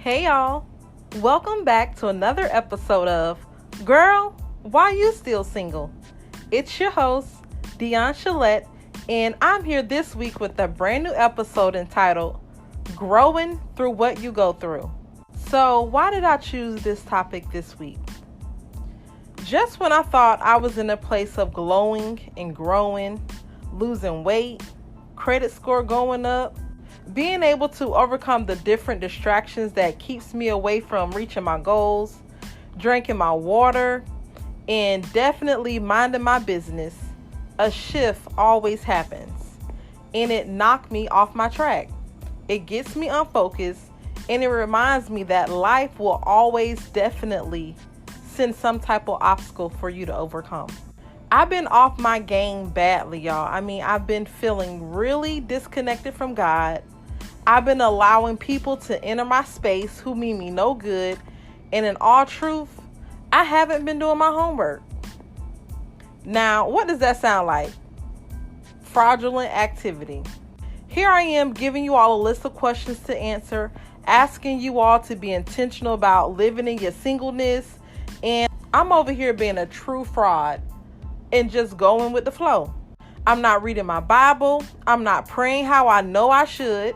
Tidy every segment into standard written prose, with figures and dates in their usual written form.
Hey y'all, welcome back to another episode of Girl, Why You Still Single? It's your host, Dion Chalette, and I'm here this week with a brand new episode entitled Growing Through What You Go Through. So why did I choose this topic this week? Just when I thought I was in a place of glowing and growing, losing weight, credit score going up, being able to overcome the different distractions that keeps me away from reaching my goals, drinking my water, and definitely minding my business, a shift always happens, and it knocked me off my track. It gets me unfocused, and it reminds me that life will always definitely send some type of obstacle for you to overcome. I've been off my game badly, y'all. I've been feeling really disconnected from God. I've been allowing people to enter my space who mean me no good. And in all truth, I haven't been doing my homework. Now, what does that sound like? Fraudulent activity. Here I am giving you all a list of questions to answer, asking you all to be intentional about living in your singleness. And I'm over here being a true fraud and just going with the flow. I'm not reading my Bible. I'm not praying how I know I should.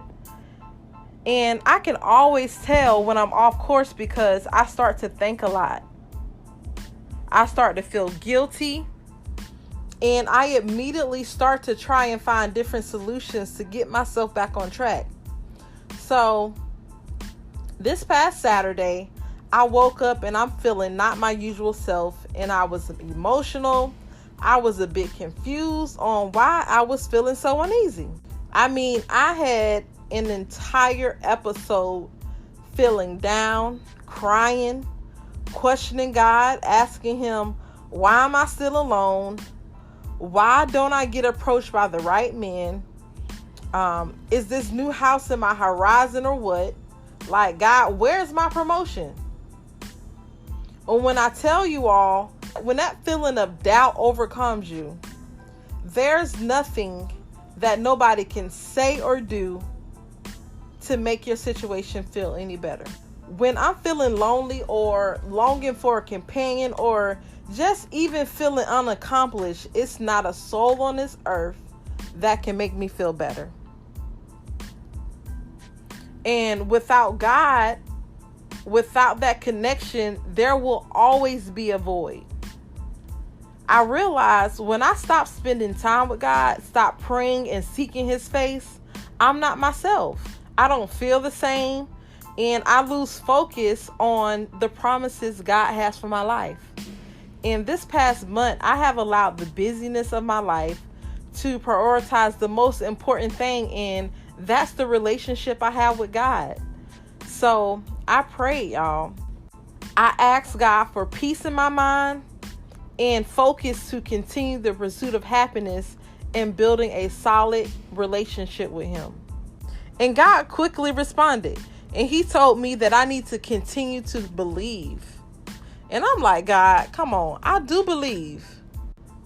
And I can always tell when I'm off course because I start to think a lot. I start to feel guilty. And I immediately start to try and find different solutions to get myself back on track. So this past Saturday, I woke up and I'm feeling not my usual self. And I was emotional. I was a bit confused on why I was feeling so uneasy. I had an entire episode feeling down, crying, questioning God, asking him, why am I still alone? Why don't I get approached by the right men? Is this new house in my horizon or what? Like, God, where's my promotion? And when I tell you all, when that feeling of doubt overcomes you, there's nothing that nobody can say or do to make your situation feel any better. When I'm feeling lonely or longing for a companion or just even feeling unaccomplished, it's not a soul on this earth that can make me feel better. And without God, without that connection, there will always be a void. I realized when I stopped spending time with God, stopped praying and seeking his face, I'm not myself. I don't feel the same, and I lose focus on the promises God has for my life. In this past month, I have allowed the busyness of my life to prioritize the most important thing, and that's the relationship I have with God. So I prayed, y'all. I asked God for peace in my mind and focus to continue the pursuit of happiness and building a solid relationship with him. And God quickly responded. And he told me that I need to continue to believe. And I'm like, God, come on. I do believe.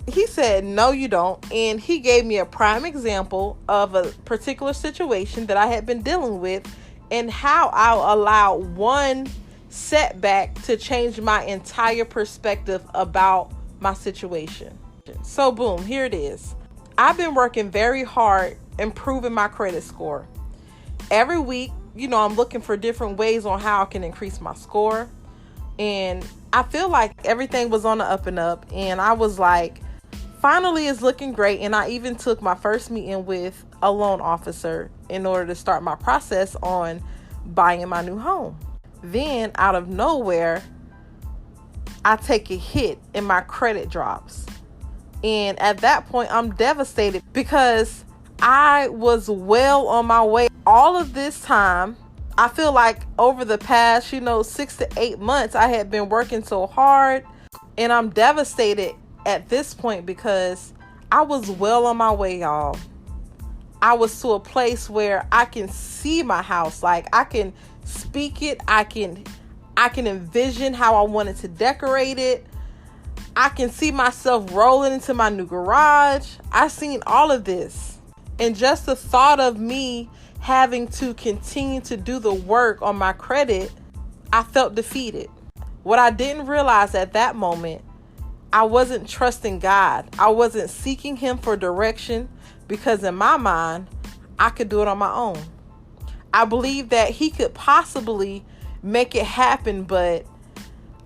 He said, no, you don't. And he gave me a prime example of a particular situation that I had been dealing with and how I allowed one setback to change my entire perspective about my situation. So boom, here it is. I've been working very hard improving my credit score. Every week, I'm looking for different ways on how I can increase my score. And I feel like everything was on the up and up. And I was like, finally it's looking great. And I even took my first meeting with a loan officer in order to start my process on buying my new home. Then out of nowhere, I take a hit and my credit drops. And at that point, I'm devastated because I was well on my way. All of this time, I feel like over the past, 6 to 8 months, I had been working so hard. And I'm devastated at this point because I was well on my way, y'all. I was to a place where I can see my house. Like, I can speak it. I can envision how I wanted to decorate it. I can see myself rolling into my new garage. I've seen all of this. And just the thought of me having to continue to do the work on my credit, I felt defeated. What I didn't realize at that moment, I wasn't trusting God. I wasn't seeking Him for direction because in my mind, I could do it on my own. I believed that He could possibly make it happen, but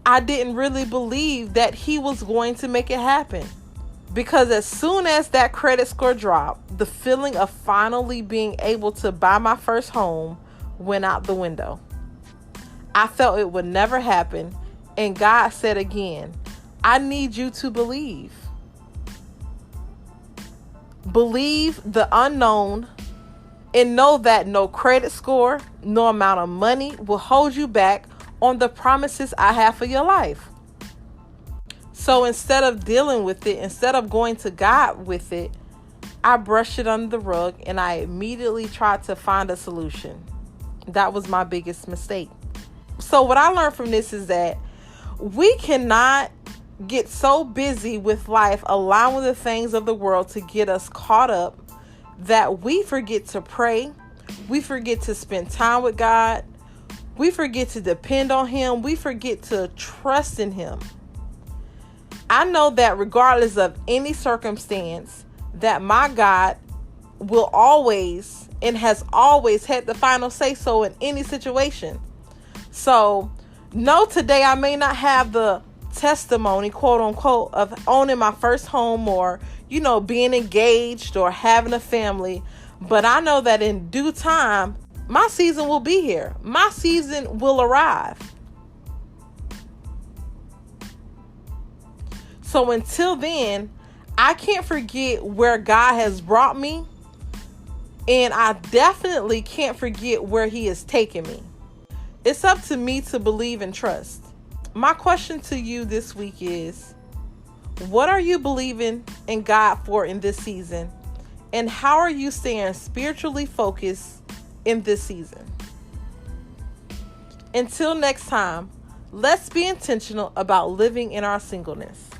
I didn't really believe that He was going to make it happen. Because as soon as that credit score dropped, the feeling of finally being able to buy my first home went out the window. I felt it would never happen. And God said again, I need you to believe. Believe the unknown and know that no credit score, no amount of money will hold you back on the promises I have for your life. So instead of dealing with it, instead of going to God with it, I brushed it under the rug and I immediately tried to find a solution. That was my biggest mistake. So what I learned from this is that we cannot get so busy with life, allowing the things of the world to get us caught up, that we forget to pray. We forget to spend time with God. We forget to depend on Him. We forget to trust in Him. I know that regardless of any circumstance, that my God will always and has always had the final say so in any situation. So, no, today I may not have the testimony, quote unquote, of owning my first home or, being engaged or having a family. But I know that in due time, my season will be here. My season will arrive. So until then, I can't forget where God has brought me. And I definitely can't forget where He has taken me. It's up to me to believe and trust. My question to you this week is, what are you believing in God for in this season? And how are you staying spiritually focused in this season? Until next time, let's be intentional about living in our singleness.